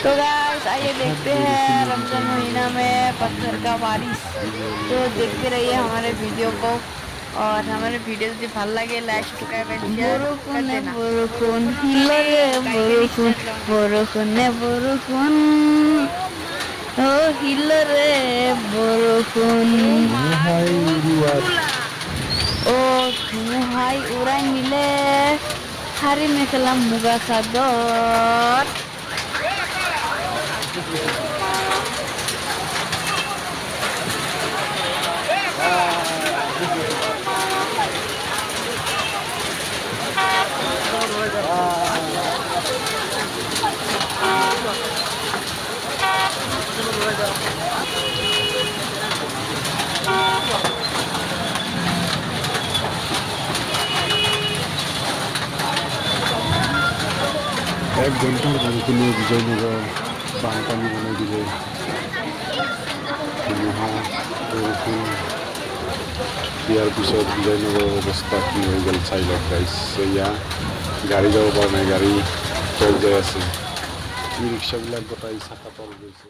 तो गाइस आइए देखते हैं रमजान महीना में पत्थर का बारिश। तो देखते रहिए हमारे वीडियो को और हमारे वीडियो যদি ভাল লাগে লাইক সাবস্ক্রাইব এন্ড শেয়ার করতে না। বরুকুন হিলরে বরুকুন বরুকুনে বরুকুন ও হিলরে বরুকুন ও ধুমুহাই উড়াই মিলে হারি মেখেলাম মুগা চাদর। এক ঘন্টার বরষুণে বিজয়নগর বানপানী বনাই দিলে ধুমুহা বৰষুণ দিয়াৰ পিছত বিজয়নগৰৰ অৱস্থা কি হৈ গ'ল চাই লওক গাইছ। এয়া গাড়ী যাব পৰা নাই, গাড়ী তল যাই আছে, ই ৰিক্সাবিলাক গোটাই চাকা তল গৈছে।